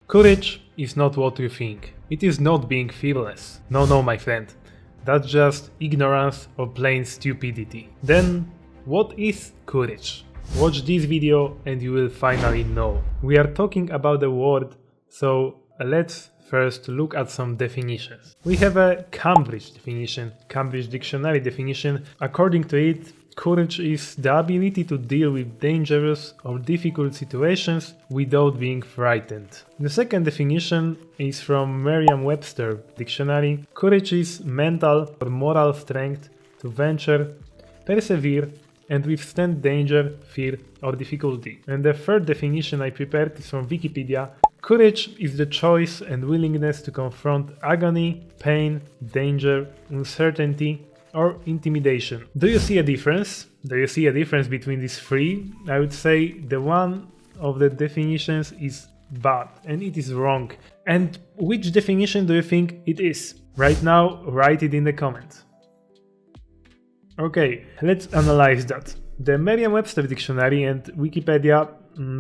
Courage is not what you think. It is not being fearless. No, my friend. That's just ignorance or plain stupidity. Then, what is courage? Watch this video and you will finally know. We are talking about the word, so let's first look at some definitions. We have a Cambridge definition, Cambridge Dictionary definition. According to it, courage is the ability to deal with dangerous or difficult situations without being frightened. The second definition is from Merriam-Webster dictionary. Courage is mental or moral strength to venture, persevere, and withstand danger, fear, or difficulty. And the third definition I prepared is from Wikipedia. Courage is the choice and willingness to confront agony, pain, danger, uncertainty, or intimidation. Do you see a difference? Do you see a difference between these three? I would say the one of the definitions is bad and it is wrong. And which definition do you think it is? Right now, write it in the comments. Okay, let's analyze that. The Merriam-Webster dictionary and Wikipedia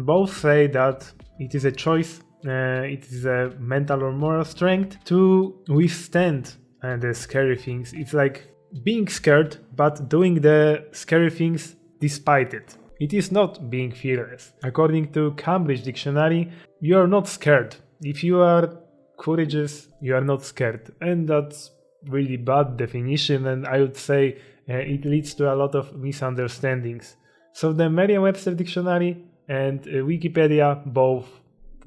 both say that it is a choice, it is a mental or moral strength to withstand the scary things. It's like being scared, but doing the scary things despite it. It is not being fearless. According to Cambridge Dictionary, you are not scared. If you are courageous, you are not scared. And that's really bad definition, and I would say it leads to a lot of misunderstandings. So the Merriam-Webster dictionary and Wikipedia both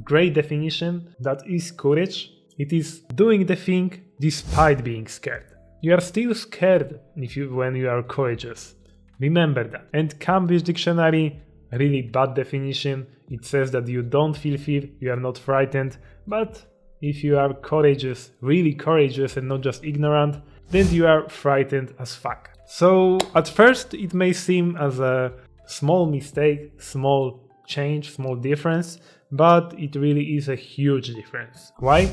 great definition. That is courage. It is doing the thing despite being scared. You are still scared when you are courageous. Remember that. And Cambridge Dictionary, really bad definition. It says that you don't feel fear, you are not frightened. But if you are courageous, really courageous and not just ignorant, then you are frightened as fuck. So at first it may seem as a small mistake, small change, small difference, but it really is a huge difference. Why?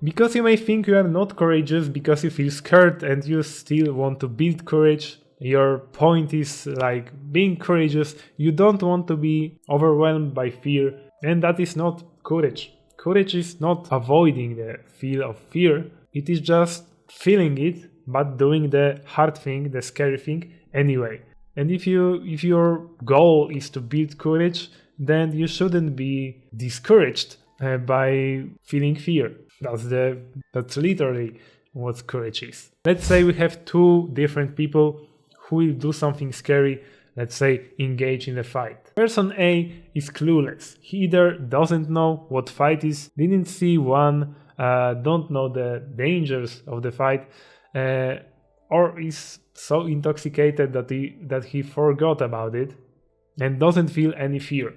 Because you may think you are not courageous because you feel scared and you still want to build courage. Your point is like being courageous. You don't want to be overwhelmed by fear, and that is not courage. Courage is not avoiding the feel of fear. It is just feeling it, but doing the hard thing, the scary thing anyway. And if your goal is to build courage, then you shouldn't be discouraged by feeling fear. That's literally what courage is. Let's say we have two different people who will do something scary, let's say engage in a fight. Person A is clueless. He either doesn't know what fight is, didn't see one, don't know the dangers of the fight, or is so intoxicated that he forgot about it and doesn't feel any fear.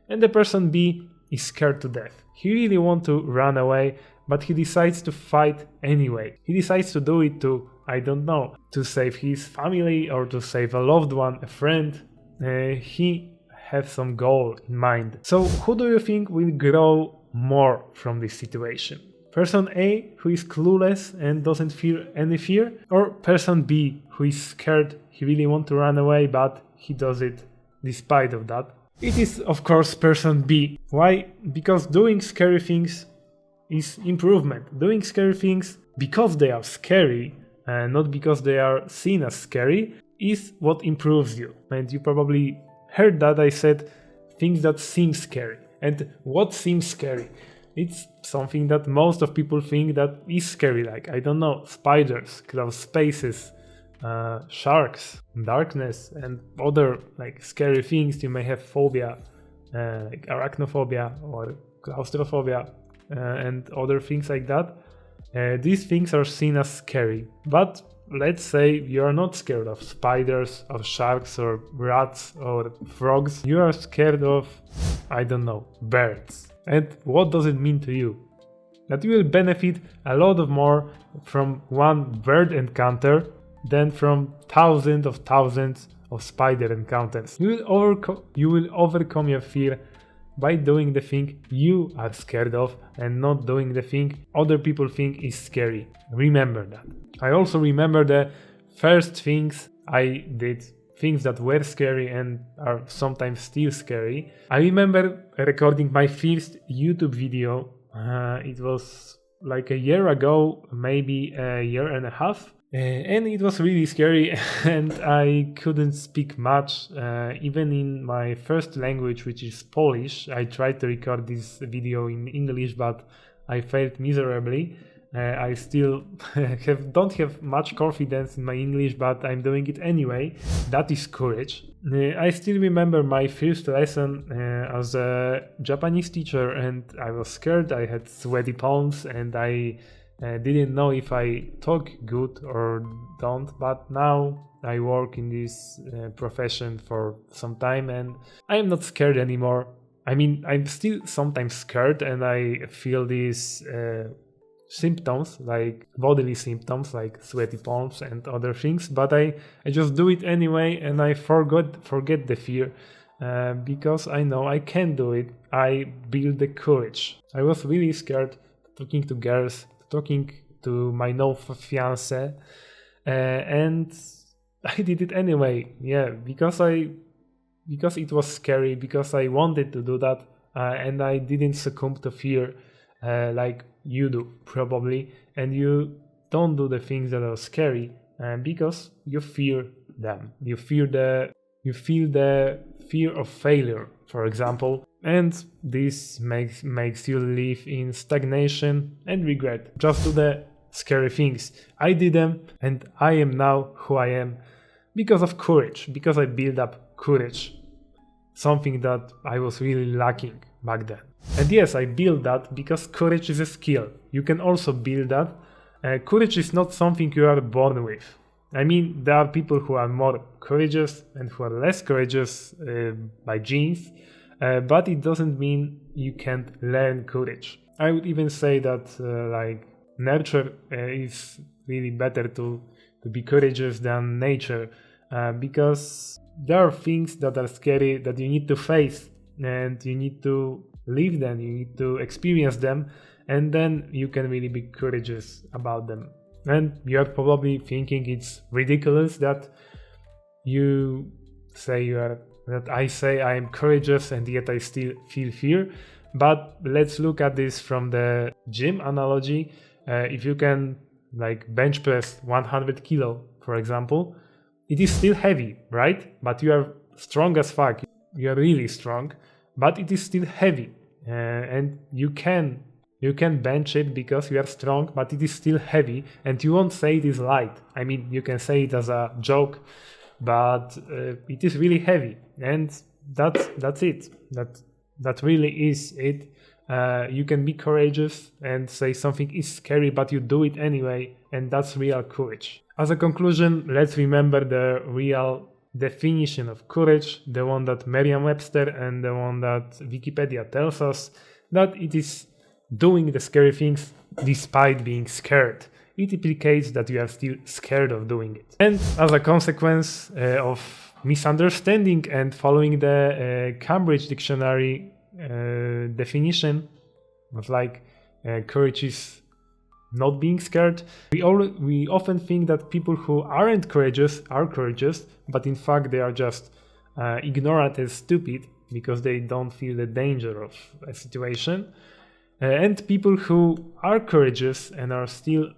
And the person B is scared to death. He really wants to run away, but he decides to fight anyway. He decides to do it to, I don't know, to save his family or to save a loved one, a friend. He has some goal in mind. So who do you think will grow more from this situation? Person A, who is clueless and doesn't feel any fear, or person B, who is scared, he really wants to run away, but he does it despite of that? It is, of course, person B. Why? Because doing scary things is improvement. Doing scary things because they are scary, and not because they are seen as scary, is what improves you. And you probably heard that I said things that seem scary. And what seems scary? It's something that most of people think that is scary, like, I don't know, spiders, closed spaces, sharks, darkness, and other like scary things. You may have phobia, like arachnophobia or claustrophobia, and other things like that. These things are seen as scary. But let's say you are not scared of spiders, of sharks, or rats, or frogs. You are scared of, I don't know, birds. And what does it mean to you? That you will benefit a lot more from one bird encounter than from thousands of spider encounters. You will overcome your fear by doing the thing you are scared of and not doing the thing other people think is scary. Remember that. I also remember the first things I did, things that were scary and are sometimes still scary. I remember recording my first YouTube video It was like a year ago, maybe a year and a half. And it was really scary and I couldn't speak much, even in my first language, which is Polish. I tried to record this video in English, but I failed miserably. I still don't have much confidence in my English, but I'm doing it anyway. That is courage. I still remember my first lesson as a Japanese teacher, and I was scared. I had sweaty palms and I didn't know if I talk good or don't, but now I work in this profession for some time and I am not scared anymore. I mean, I'm still sometimes scared and I feel these symptoms, like bodily symptoms like sweaty palms and other things, but I just do it anyway and I forget the fear because I know I can do it. I build the courage. I was really scared talking to girls, talking to my no fiance, and I did it anyway. Yeah, because it was scary, because I wanted to do that, and I didn't succumb to fear like you do probably, and you don't do the things that are scary because you fear them. You feel the fear of failure, for example, and this makes you live in stagnation and regret. Just do the scary things. I did them and I am now who I am because of courage, because I built up courage, something that I was really lacking back then. And yes, I built that because courage is a skill. You can also build that. Courage is not something you are born with. I mean, there are people who are more courageous and who are less courageous by genes, but it doesn't mean you can't learn courage. I would even say that like nurture is really better to be courageous than nature, because there are things that are scary that you need to face and you need to live them, you need to experience them, and then you can really be courageous about them. And you are probably thinking it's ridiculous that you say that I say I am courageous and yet I still feel fear. But let's look at this from the gym analogy. If you can like bench press 100 kilo, for example, it is still heavy, right? But you are strong as fuck. You are really strong, but it is still heavy, and you can bench it because you are strong, but it is still heavy, and you won't say it is light. I mean, you can say it as a joke, but it is really heavy, and that's it. That really is it. You can be courageous and say something is scary, but you do it anyway, and that's real courage. As a conclusion, let's remember the real definition of courage, the one that Merriam-Webster and the one that Wikipedia tells us, that it is doing the scary things despite being scared. It implicates that you are still scared of doing it. And as a consequence of misunderstanding and following the Cambridge Dictionary definition of like courage is not being scared, we often think that people who aren't courageous are courageous, but in fact they are just ignorant and stupid because they don't feel the danger of a situation. And people who are courageous and are still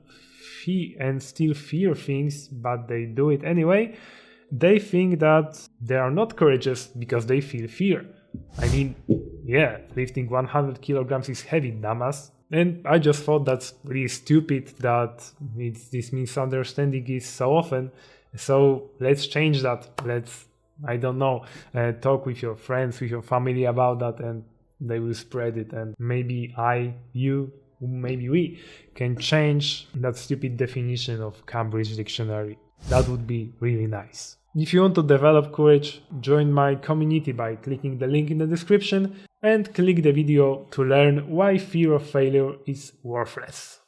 fear things, but they do it anyway, they think that they are not courageous because they feel fear. I mean, yeah, lifting 100 kilograms is heavy, dumbass. And I just thought that's really stupid that this misunderstanding is so often. So let's change that. Let's, I don't know, talk with your friends, with your family about that, and they will spread it. And maybe maybe we can change that stupid definition of Cambridge Dictionary. That would be really nice. If you want to develop courage, join my community by clicking the link in the description and click the video to learn why fear of failure is worthless.